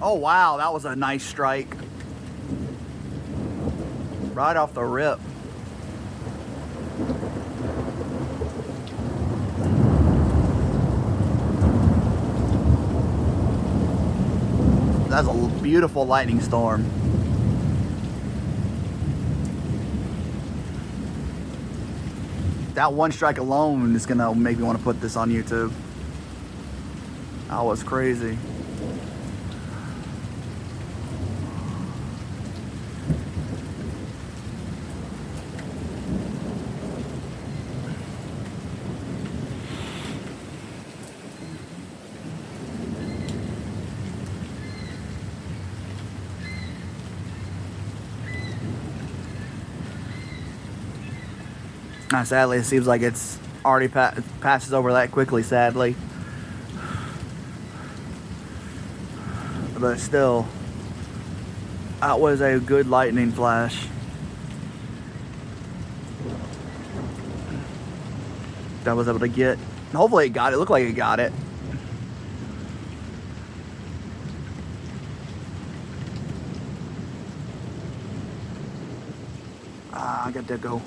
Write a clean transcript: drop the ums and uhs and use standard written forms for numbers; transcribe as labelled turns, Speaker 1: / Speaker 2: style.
Speaker 1: Oh wow, that was a nice strike. Right off the rip. That's a beautiful lightning storm. That one strike alone is gonna make me want to put this on YouTube. That was crazy. Sadly, it seems like it's already passes over that quickly, sadly. But still, that was a good lightning flash. That was able to get, hopefully it got it. It looked like it got it. I got to go.